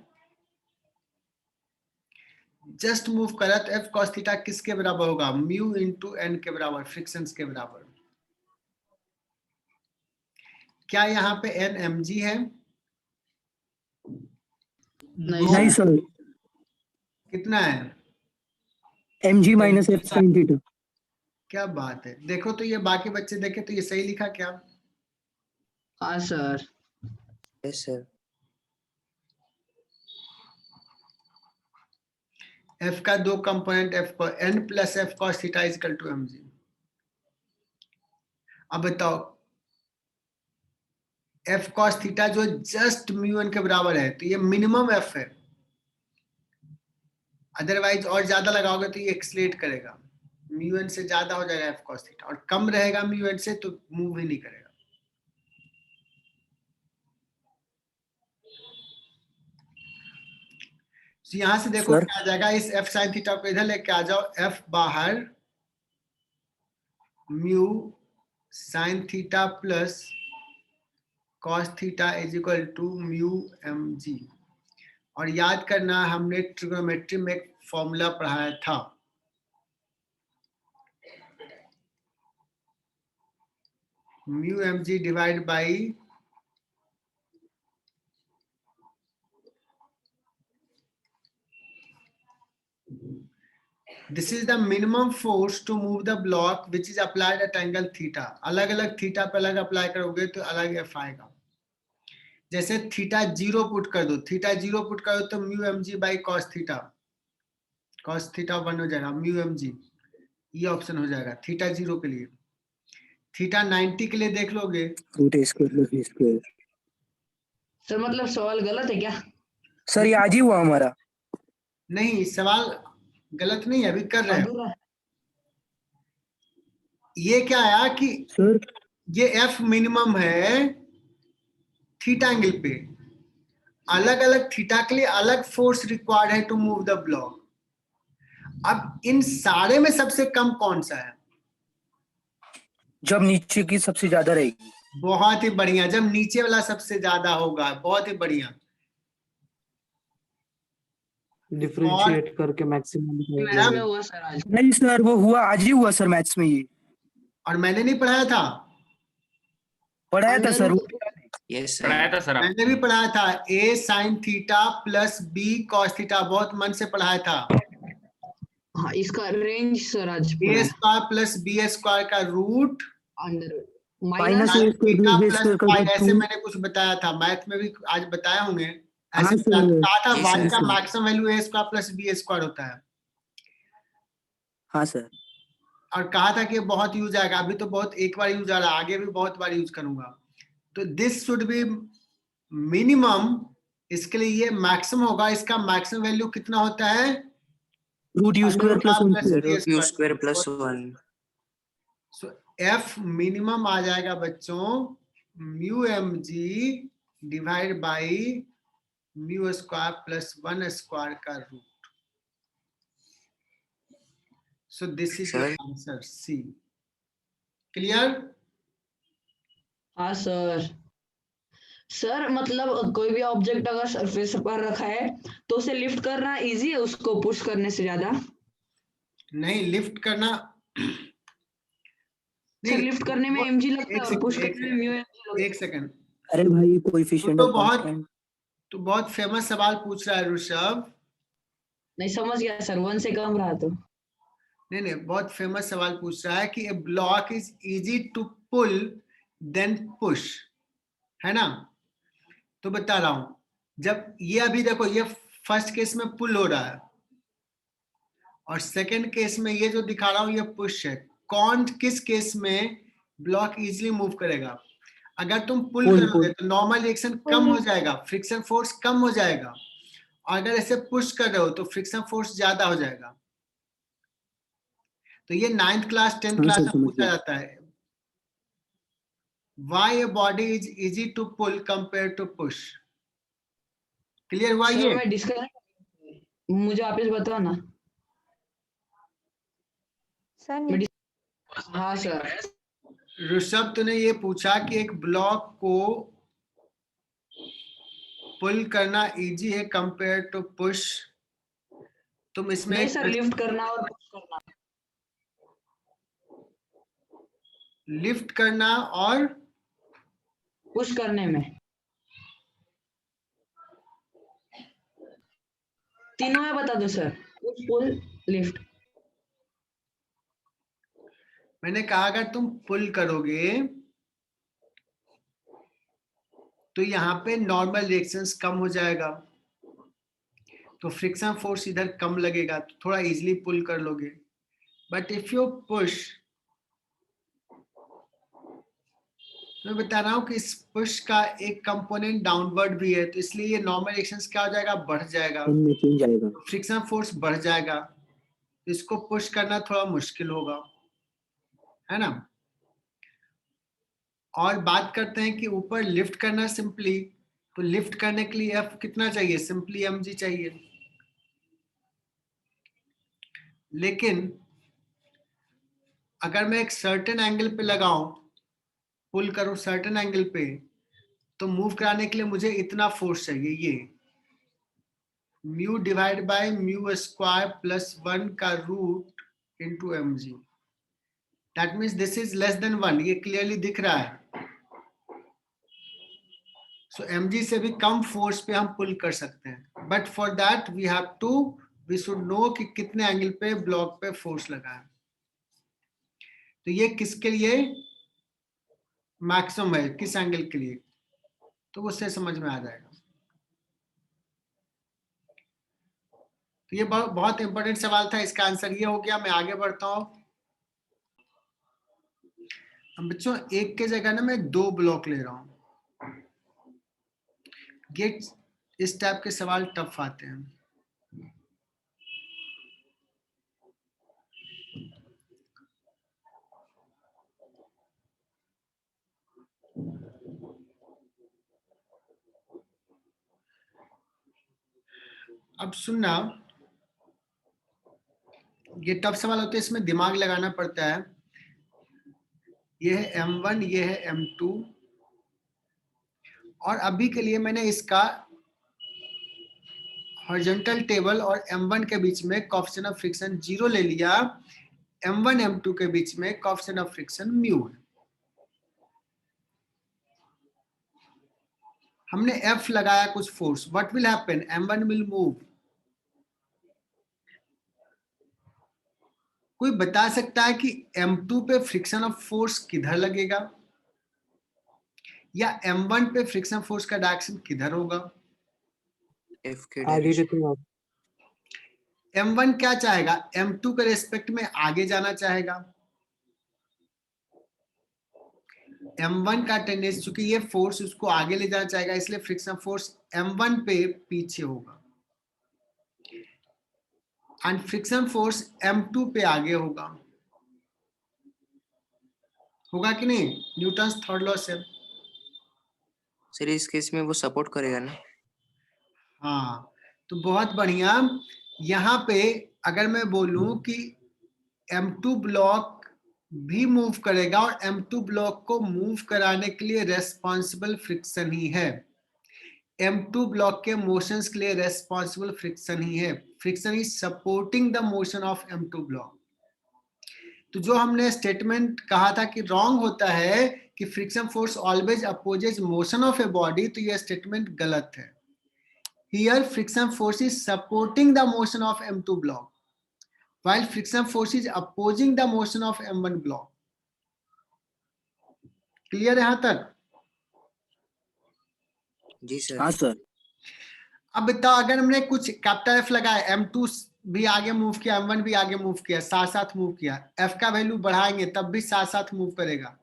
जस्ट मूव करा तो एफ कॉस थीटा किसके बराबर होगा, म्यू इंटू एन के बराबर, फ्रिक्शन के बराबर। क्या यहाँ पे एन एम जी है? नहीं सर, कितना है? M G minus F sine theta. क्या बात है, देखो तो ये बाकी बच्चे देखे तो ये सही लिखा क्या? हाँ सर। Yes sir. एफ का दो कंपोनेंट, एफ को N plus F cos theta is equal to M G. अब बताओ, एफ कॉस थीटा जो जस्ट म्यू एन के बराबर है, तो ये मिनिमम एफ है। अदरवाइज और ज्यादा लगाओगे तो ये एक्सलेट करेगा, म्यू एन से ज्यादा हो जाएगा एफ कॉस थीटा, और कम रहेगा म्यू एन से तो मूव ही नहीं करेगा। तो यहां से देखो सर? क्या आ जाएगा, इस एफ साइन थीटा को इधर लेके आ जाओ, एफ बाहर mu sine theta plus cos theta is equal to mu M G. और याद करना, हमने ट्रिग्नोमेट्री में एक फॉर्मूला पढ़ाया था, mu M G divide by this is the minimum force to move the block which is applied at angle theta. अलग अलग थीटा पे अलग अप्लाई करोगे तो अलग एफ आएगा। जैसे थीटा जीरो पुट कर दो, थीटा जीरो पुट कर दो तो mu M G by cos theta, cos theta 1 हो जाएगा, म्यू एम जी ये ऑप्शन हो जाएगा थीटा जीरो के लिए। थीटा 90 के लिए देख लोगे, root a square plus b square. Sir मतलब सवाल गलत है क्या? सर ये आज ही हुआ हमारा। नहीं सवाल गलत नहीं है, अभी कर रहे हैं। अधूरा है। ये क्या आया कि सर ये एफ मिनिमम है थीटा एंगल पे, अलग अलग थीटा के लिए अलग फोर्स रिक्वायर्ड है टू मूव द ब्लॉक। अब इन सारे में सबसे कम कौन सा है? जब नीचे की सबसे ज्यादा रहेगी। बहुत ही बढ़िया, जब नीचे वाला सबसे ज्यादा होगा, बहुत ही बढ़िया। डिफरेंशिएट करके मैक्सिमम मैथ्स में हुआ सर आज। नहीं सर, वो हुआ आज ही हुआ सर मैथ्स में ये। और मैंने नहीं पढ़ाया था? पढ़ाया था सर वो। यस पढ़ाया सर। था सर आप। मैंने भी पढ़ाया था, a sin theta plus b cos theta, बहुत मन से पढ़ाया था। हाँ, इसका रेंज सर आज a square plus b square का रूट अंदर minus minus a square theta plus b plus square का पाई, रूट ऐसे 2। मैंने कुछ बताया था, मैथ में भी आज बताया होंगे। हाँ ऐसे सर। कहा था जी y सर। का maximum value a square plus b square होता है, हाँ सर। और कहा था कि ये बहुत यूज आएगा। अभी तो बहुत एक बार यूज आ रहा है, आगे भी बहुत बार यूज करूंगा। तो दिस शुड बी मिनिमम, इसके लिए ये मैक्सिमम होगा। इसका मैक्सिमम वैल्यू कितना होता है? Root u square plus 1 root u square plus 1। So F minimum आ जाएगा बच्चों mu M G divide by mu square plus 1 square का root. So this is Sir. Answer C. Clear? हाँ सर। सर मतलब कोई भी ऑब्जेक्ट अगर surface पर रखा है तो उसे लिफ्ट करना इजी है उसको पुश करने से ज्यादा? नहीं, लिफ्ट करना सर लिफ्ट करने में mg लगता है और पुश एक करने में म्यू mg लगता एक सेकंड। अरे भाई कोएफिशिएंट तो ऑफ बहुत कांस्टेंट। तो बहुत फेमस सवाल पूछ रहा है ऋषभ। नहीं समझ गया सर, 1 से कम रहा तो। नहीं नहीं, बहुत फेमस सवाल पूछ रहा है कि a block is easy to pull then push, है ना? तो बता रहा हूं, जब ये अभी देखो, ये फर्स्ट केस में पुल हो रहा है और सेकंड केस में ये जो दिखा रहा हूं ये पुश है। कौन किस केस में ब्लॉक इजीली मूव करेगा? अगर तुम पुल करोगे तो नॉर्मल रिएक्शन कम हो जाएगा, फ्रिक्शन फोर्स कम हो जाएगा, और अगर ऐसे पुश कर रहे हो तो फ्रिक्शन फोर्स ज्यादा हो जाएगा। तो ये 9th क्लास 10th क्लास में पूछा जाता है, why a body is easy to pull compared to push। Clear हुआ सर ये? मैं डिस्कनेक्ट, मुझे वापस बताओ ना। सर हाँ सर। ऋषभ तूने ये पूछा कि एक ब्लॉक को पुल करना इजी है कंपेयर टू पुश। तुम इसमें नहीं सर, लिफ्ट करना और पुश करना। लिफ्ट करना और पुश करने में तीनों में बता दो सर, पुश पुल लिफ्ट। मैंने कहा अगर तुम पुल करोगे तो यहाँ पे नॉर्मल रिएक्शंस कम हो जाएगा, तो फ्रिक्शन फोर्स इधर कम लगेगा, तो थोड़ा इजीली पुल कर लोगे। बट इफ यू पुश, मैं बता रहा हूँ कि इस पुश का एक कंपोनेंट डाउनवर्ड भी है, तो इसलिए ये नॉर्मल रिएक्शंस क्या हो जाएगा? बढ़ जाएगा, इनमें चेंज आएगा। फ्रिक्शन फोर्स बढ़ जाएगा, तो इसको पुश करना थोड़ा मुश्किल होगा, है ना? और बात करते हैं कि ऊपर लिफ्ट करना सिंपली, तो लिफ्ट करने के लिए एफ कितना चाहिए? सिंपली mg चाहिए। लेकिन अगर मैं एक सर्टेन एंगल पे लगाऊं, पुल करूं सर्टेन एंगल पे, तो मूव कराने के लिए मुझे इतना फोर्स चाहिए, ये mu divide by mu square plus 1 का root into mg। That means this is less than 1, ये क्लियरली दिख रहा है। सो mg से भी कम फोर्स पे हम पुल कर सकते हैं, but for that we should know कि कितने एंगल पे ब्लॉक पे फोर्स लगा है। तो ये किसके लिए मैक्सिमम है, किस एंगल के लिए, तो उससे समझ में आ जाएगा। तो ये बहुत इंपॉर्टेंट सवाल था, इसका आंसर ये हो गया। मैं आगे बढ़ता हूं। अब बच्चों एक के जगह ना मैं 2 ब्लॉक ले रहा हूं। ये इस टाइप के सवाल टफ आते हैं। अब सुनना, ये टफ सवाल होते हैं, इसमें दिमाग लगाना पड़ता है। ये है M1, ये है M2, और अभी के लिए मैंने इसका हॉरिजॉन्टल टेबल और M1 के बीच में कोएफिशिएंट ऑफ फ्रिक्शन 0 ले लिया, M1 M2 के बीच में कोएफिशिएंट ऑफ फ्रिक्शन म्यू है। हमने F लगाया कुछ force, what will happen, M1 will move. कोई बता सकता है कि M2 पे फ्रिक्शन ऑफ फोर्स किधर लगेगा, या M1 पे फ्रिक्शन फोर्स का डायरेक्शन किधर होगा? F के आगे डायरेक्शन। कितनी आप M1 क्या चाहेगा, M2 के रेस्पेक्ट में आगे जाना चाहेगा। M1 का टेंडेंसी, चूंकि ये फोर्स उसको आगे ले जाना चाहेगा, इसलिए फ्रिक्शन फोर्स M1 पे पीछे होगा, एंड फ्रिक्शन फोर्स M2 पे आगे होगा। होगा कि नहीं? न्यूटन्स थर्ड लॉ से। सर इस केस में वो सपोर्ट करेगा ना? हाँ, तो बहुत बढ़िया। यहाँ पे अगर मैं बोलूं कि M2 ब्लॉक भी मूव करेगा, और M2 ब्लॉक को मूव कराने के लिए रेस्पॉन्सिबल फ्रिक्शन ही है, M2 ब्लॉक के मोशंस के लिए रेस्पॉन्सिबल फ्रिक्शन ही है। Friction is supporting the motion of M2 block. तो जो हमने स्टेटमेंट कहा था कि रॉन्ग होता है कि friction force always opposes motion of a body, तो यह स्टेटमेंट गलत है। Here friction force is supporting the motion of M2 block, while friction force is opposing the motion of M1 block. Clear है यहां तक? जी सर। हाँ sir. अब बताओ, अगर हमने कुछ कैपिटल F लगाया, M2 भी आगे मूव किया, M1 भी आगे मूव किया, साथ साथ मूव किया, F का वैल्यू बढ़ाएंगे तब भी साथ साथ मूव करेगा,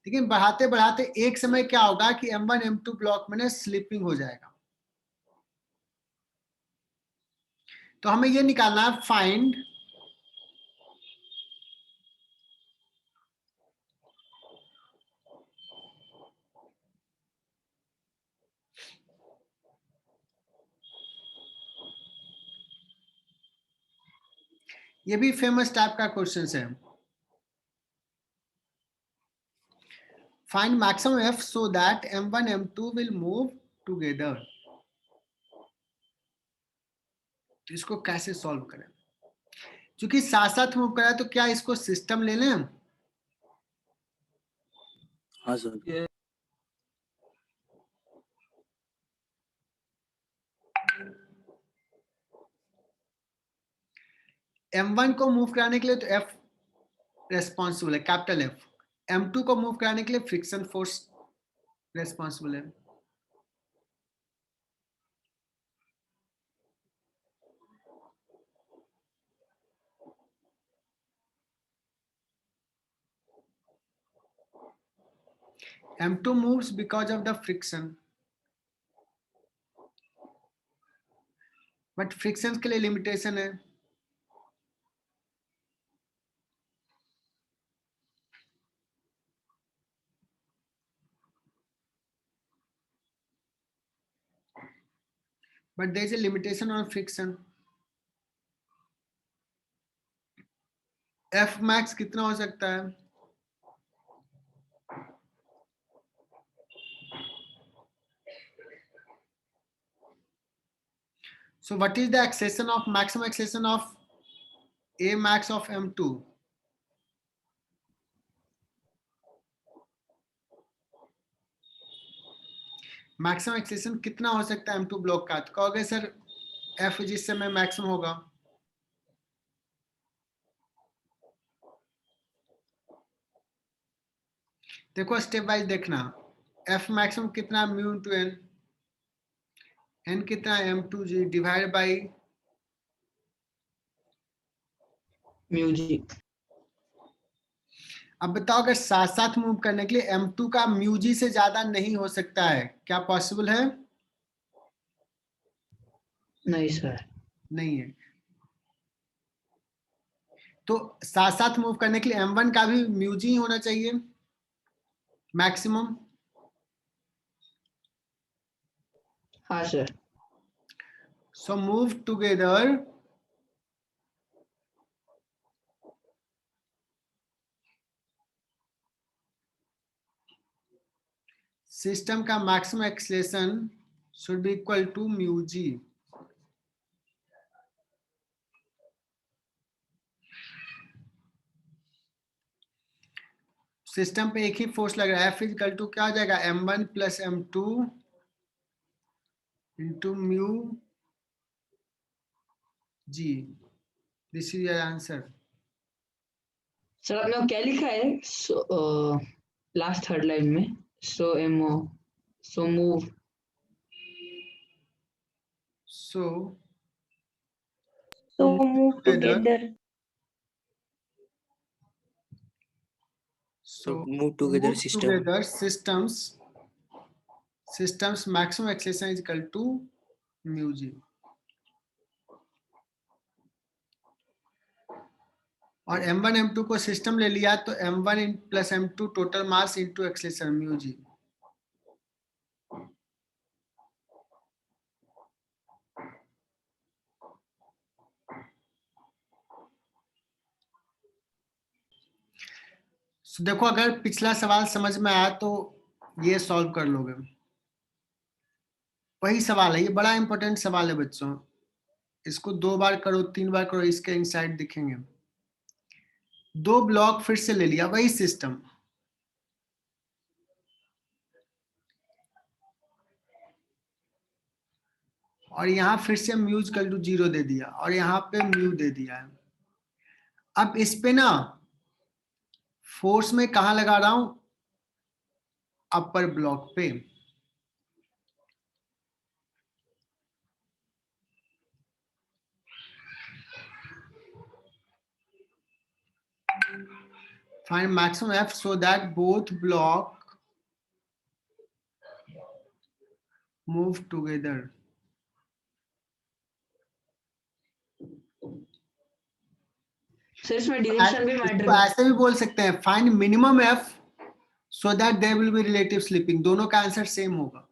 लेकिन बढ़ाते बढ़ाते एक समय क्या होगा कि M1 M2 ब्लॉक में स्लिपिंग हो जाएगा। तो हमें ये निकालना है, फाइंड ये भी फेमस टाइप का क्वेश्चन है। Find maximum F so that M1 M2 will move together. तो इसको कैसे सॉल्व करें? क्योंकि साथ साथ मूव करा, तो क्या इसको सिस्टम ले लें? हाँ सर। M1 को मूव कराने के लिए तो F रेस्पॉन्सिबल है, कैपिटल F। M2 को मूव कराने के लिए फ्रिक्शन फोर्स रेस्पॉन्सिबल है। M2 moves because of the friction, but friction के लिए लिमिटेशन है। but there is a limitation on friction. F max कितना हो सकता है? So what is the acceleration of maximum acceleration of A max of M2? Maximum acceleration कितना हो सकता है M2 ब्लॉक का? तो कहोगे सर F जिस समय मैक्सिमम होगा, देखो स्टेप वाइज देखना, F मैक्सिमम कितना, म्यू इंटू एन, एन कितना, M2 g divide by mu g. अब बताओ, अगर साथ साथ मूव करने के लिए M2 का म्यू जी से ज्यादा नहीं हो सकता है, क्या पॉसिबल है? नहीं सर। नहीं है। तो साथ साथ मूव करने के लिए M1 का भी म्यू जी होना चाहिए मैक्सिमम। हाँ sir. So move together system का maximum acceleration should be equal to mu g. System पे एक ही फोर्स लग रहा है, F इक्वल टू क्या हो जाएगा, m1 plus m2 into mu G. This is your answer. Sir आपने वो क्या लिखा है लास्ट थर्ड लाइन में, so move So So move together. So move together system. systems maximum acceleration is equal to mu g। और m1 m2 को system ले लिया तो m1 plus m2 total mass into acceleration mu g. So, देखो अगर पिछला सवाल समझ में आया तो ये सॉल्व कर लोगे। वही सवाल है, ये बड़ा इंपॉर्टेंट सवाल है बच्चों, इसको 2 बार करो 3 बार करो, इसके इनसाइड दिखेंगे। 2 ब्लॉक फिर से ले लिया, वही सिस्टम, और यहां फिर से म्यू इक्वल टू 0 दे दिया और यहाँ पे म्यू दे दिया है। अब इस पे ना फोर्स में कहां लगा रहा हूं, अपर ब्लॉक पे। Find maximum F so that both block move together। Sir इसमें डायरेक्शन भी मैटर इसको ऐसे भी बोल सकते हैं, find minimum F so that there will be relative slipping। दोनों का आंसर सेम होगा।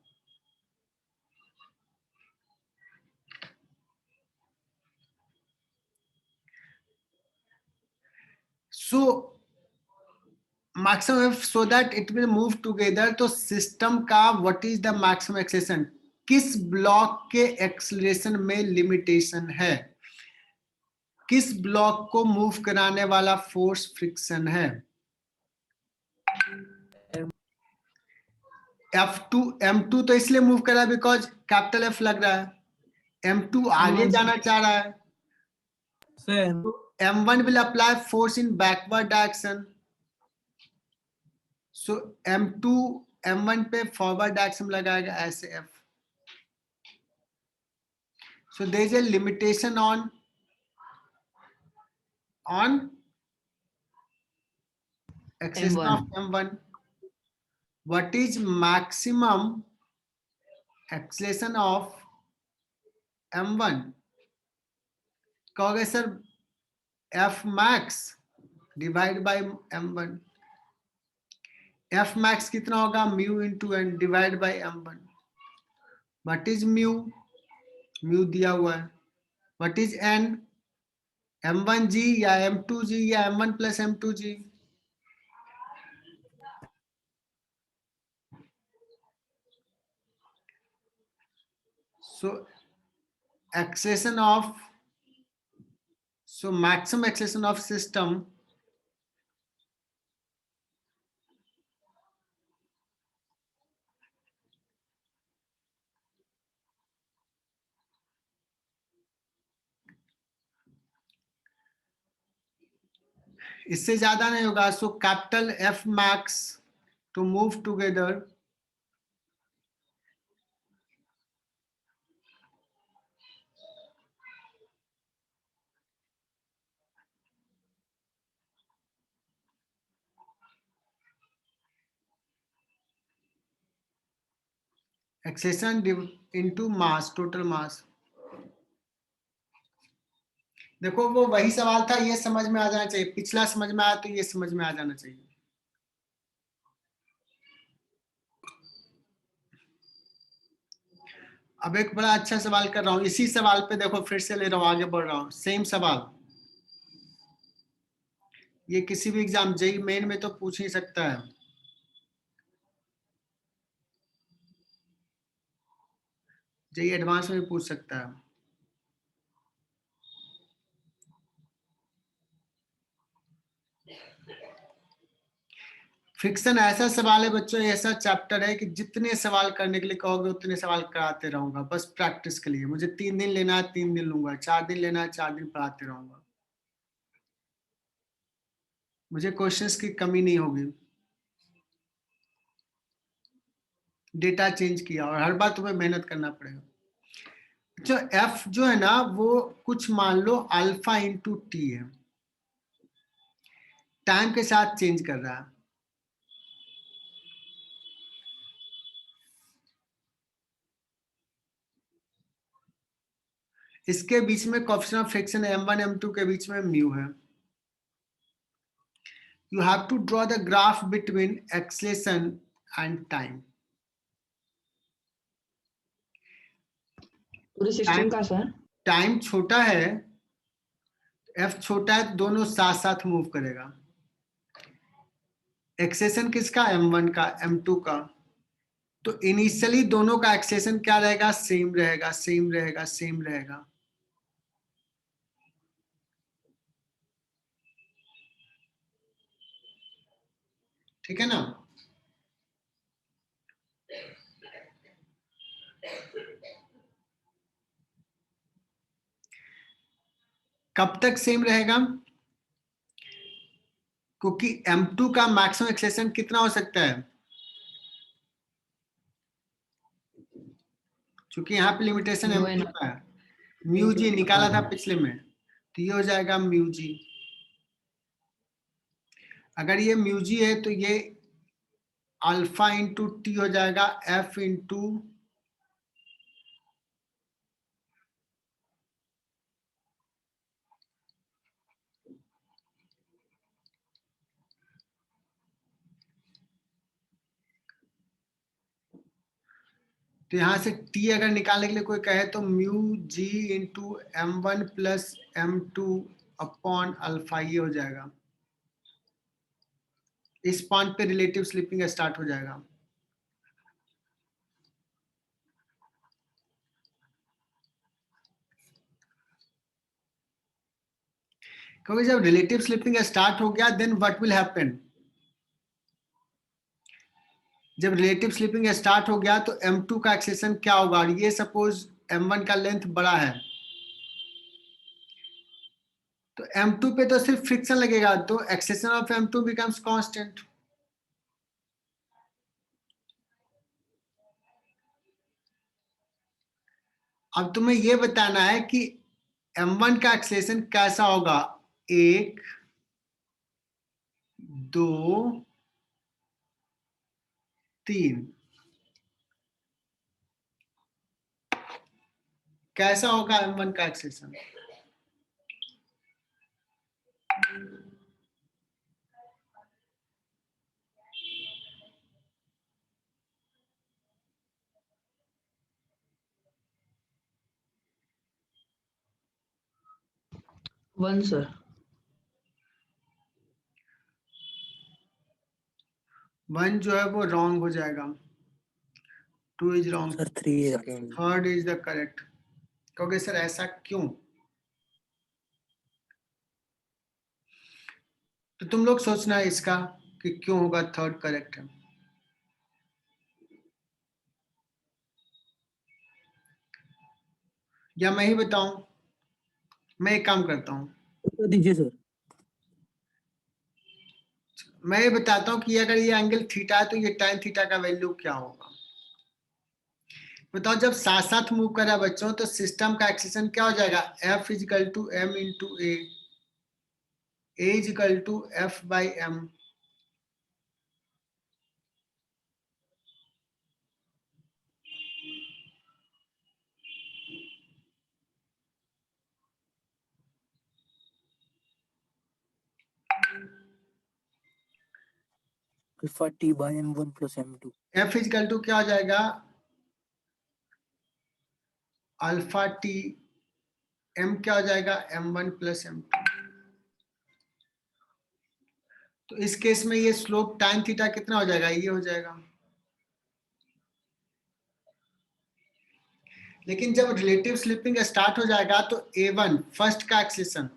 So maximum F so that it will move together। तो सिस्टम का what is the maximum acceleration, किस ब्लॉक के एक्सेलरेशन में लिमिटेशन है, किस ब्लॉक को मूव कराने वाला फोर्स फ्रिक्शन है। F2 M2 तो इसलिए मूव कर रहा है बिकॉज कैपिटल F लग रहा है। M2 आगे जाना चाह रहा है, तो M1 will apply force in backward direction। So M2 M1 पे फॉरवर्ड डायरेक्शन लगाएगा ऐसे F। So there is a limitation on acceleration of M1। What is maximum acceleration of M1? कहोगे sir F max divide by M1। F max कितना होगा, mu into N divide by M1। What is mu, mu दिया हुआ है। What is an, M1G या M2G या M1 plus M2G। So acceleration of, so maximum acceleration of system इससे ज्यादा नहीं होगा। So capital F max to move together acceleration into mass, total mass। देखो वो वही सवाल था, ये समझ में आ जाना चाहिए, पिछला समझ में आया तो ये समझ में आ जाना चाहिए। अब एक बड़ा अच्छा सवाल कर रहा हूं, इसी सवाल पे देखो फिर से ले रहा हूं, आगे बढ़ रहा हूं, सेम सवाल। ये किसी भी एग्जाम जेईई मेन में तो पूछ ही सकता है। ये एडवांस में भी पूछ सकता है। फ्रिक्शन ऐसा सवाल है बच्चों, ऐसा चैप्टर है कि जितने सवाल करने के लिए कहोगे उतने सवाल कराते रहूंगा, बस प्रैक्टिस के लिए। मुझे 3 दिन लेना है 3 दिन लूंगा, 4 दिन लेना है 4 दिन पढ़ाते रहूंगा, मुझे क्वेश्चंस की कमी नहीं होगी। डेटा चेंज किया और हर बार तुम्हें मेहनत करना पड़ेगा। जो एफ जो है ना वो कुछ मान लो अल्फा इंटू टी है, टाइम के साथ चेंज कर रहा है। इसके बीच में coefficient of friction m1 m2 के बीच में म्यू है। You have to draw the graph between acceleration and time. पूरे सिस्टम का सर? टाइम छोटा है, f छोटा है, तो दोनों साथ साथ मूव करेगा। एक्सेलेरेशन किसका? m1 का, m2 का। तो इनिशियली दोनों का एक्सेलेरेशन क्या रहेगा? सेम रहेगा, सेम रहेगा, सेम रहेगा। ठीक है ना? कब तक सेम रहेगा? क्योंकि m2 का मैक्सिमम एक्सेलेरेशन कितना हो सकता है? क्योंकि यहाँ पे लिमिटेशन म्यू m2 का है, म्यू जी निकाला था पिछले में, तो ये हो जाएगा म्यू जी। अगर ये म्यू जी है तो ये अल्फा इंटू टी हो जाएगा, एफ इंटू तो यहां से टी अगर निकालने के लिए कोई कहे तो mu g into m1 plus m2 upon alpha, ये हो जाएगा। इस पॉइंट पे रिलेटिव स्लिपिंग स्टार्ट हो जाएगा। क्योंकि जब रिलेटिव स्लिपिंग स्टार्ट हो गया देन व्हाट विल हैपन? जब रिलेटिव स्लिपिंग स्टार्ट हो गया तो m2 का एक्सेलेरेशन क्या होगा? ये सपोज m1 का लेंथ बड़ा है तो m2 पे तो सिर्फ फ्रिक्शन लगेगा, तो acceleration of m2 becomes constant. अब तुम्हें यह बताना है कि m1 का एक्सेलेरेशन कैसा होगा? 1 2 3 कैसा होगा m1 का एक्सेलेरेशन? One sir. 1 जो है वो रॉन्ग हो जाएगा, 2 इज रॉन्ग, सर 3 है। Third is the correct. कहोगे सर ऐसा क्यों? तो तुम लोग सोचना है इसका कि क्यों होगा थर्ड करेक्ट है। या मैं ही बताऊं? मैं एक काम करता हूं, बता दीजिए सर। मैं ये बताता हूं कि अगर ये एंगल थीटा है तो ये tan थीटा का वैल्यू क्या होगा? बताओ, जब साथ साथ मूव कर रहा है बच्चों तो सिस्टम का एक्सेलेरेशन क्या हो जाएगा? F equal to m into A equal to F by m। Alpha T by m1 plus m2। F equal to क्या हो जाएगा? अल्फा टी, m क्या हो जाएगा? m1 plus m2। तो इस केस में ये स्लोप tan थीटा कितना हो जाएगा? ये हो जाएगा। लेकिन जब रिलेटिव स्लिपिंग स्टार्ट हो जाएगा तो A1 फर्स्ट का acceleration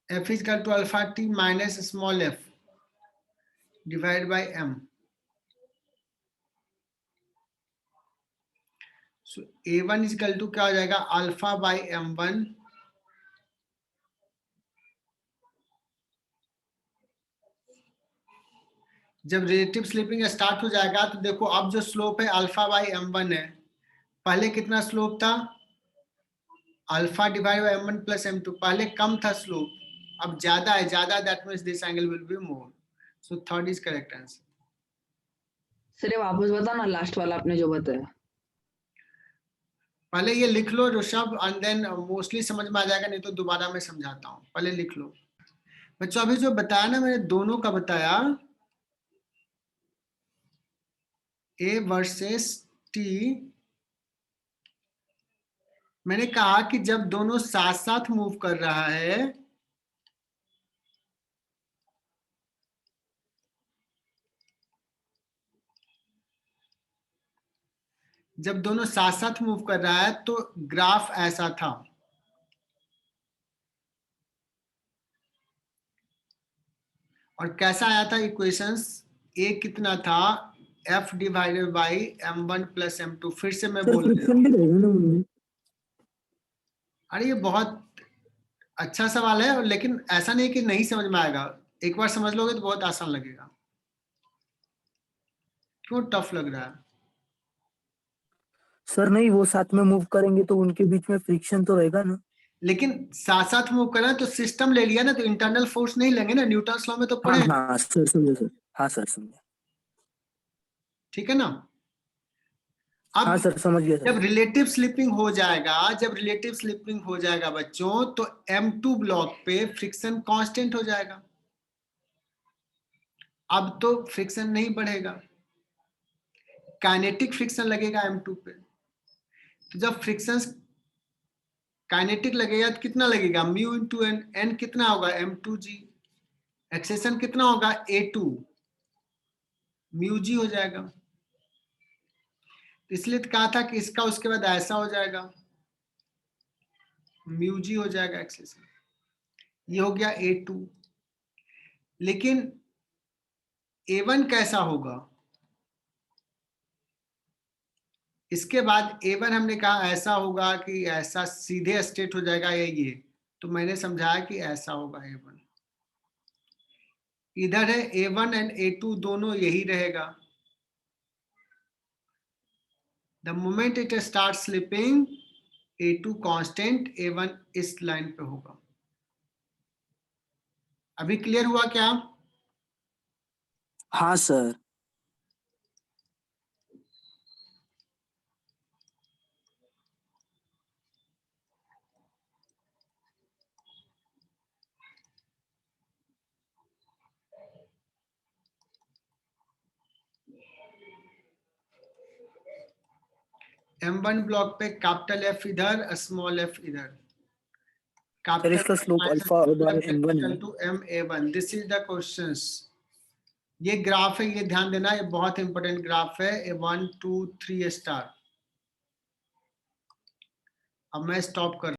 F is equal to alpha t minus small f divided by m. So A1 is equal to क्या हो जाएगा अल्फा बाई m1 जब रिलेटिव स्लिपिंग स्टार्ट हो जाएगा तो देखो अब जो स्लोप है अल्फा बाई m1 है, पहले कितना स्लोप था alpha divide by m1 plus m2, पहले कम था स्लोप, अब ज्यादा है, ज्यादा that means this angle will be more, so third is correct answer. Sir ये वापस बताओ ना लास्ट वाला आपने जो बताया। पहले ये लिख लो ऋषभ एंड देन मोस्टली समझ में आ जाएगा, नहीं तो दोबारा मैं समझाता हूँ, पहले लिख लो बच्चों। अभी जो बताया ना मैंने दोनों का बताया, A वर्सेस T, मैंने कहा कि जब दोनों साथ साथ मूव कर रहा है जब दोनों साथ साथ मूव कर रहा है तो ग्राफ ऐसा था, और कैसा आया था इक्वेशंस, A कितना था F divided by m1 plus m2। फिर से मैं बोल रहा हूँ, अरे ये बहुत अच्छा सवाल है, लेकिन ऐसा नहीं कि नहीं समझ में आएगा, एक बार समझ लोगे तो बहुत आसान लगेगा। क्यों टफ लग रहा है? सर नहीं, वो साथ में मूव करेंगे तो उनके बीच में फ्रिक्शन तो रहेगा ना। लेकिन साथ साथ मूव कर रहा है तो सिस्टम ले लिया ना, तो इंटरनल फोर्स नहीं लेंगे ना, न्यूटन्स लॉ में तो पढ़े हैं। हाँ सर समझे सर, हाँ सर समझे, ठीक है ना। अब हाँ सर समझ गया जब सर। रिलेटिव स्लिपिंग हो जाएगा, जब रिलेटिव स्लिपिंग हो जाएगा बच्चों, तो M2 ब्लॉक पे फ्रिक्शन कांस्टेंट हो जाएगा, अब तो फ्रिक्शन नहीं बढ़ेगा, काइनेटिक फ्रिक्शन लगेगा M2 पे। तो जब फ्रिक्शन काइनेटिक लगेगा तो कितना लगेगा म्यू इंटू एन, एन कितना होगा M2G, एक्सेशन कितना होगा A2 म्यू जी हो जाएगा। इसलिए तो कहा था कि इसका उसके बाद ऐसा हो जाएगा, म्यू जी हो जाएगा एक्सेशन, ये हो गया A2। लेकिन A1 कैसा होगा, इसके बाद A1 हमने कहा ऐसा होगा कि ऐसा सीधे स्ट्रेट हो जाएगा ये, तो मैंने समझाया कि ऐसा होगा A1, इधर है A1 एंड A2 दोनों यही रहेगा। The moment it start slipping A2 constant, A1 इस लाइन पे होगा। अभी क्लियर हुआ क्या? हाँ सर। M1 ब्लॉक पे कैपिटल F इधर, स्मॉल f इधर, सर इसका स्लोप अल्फा बाय m1 है। MA1, this is the questions. ये ग्राफ है, ये ध्यान देना, ये बहुत इंपॉर्टेंट ग्राफ है, 1 2 3 स्टार। अब मैं स्टॉप कर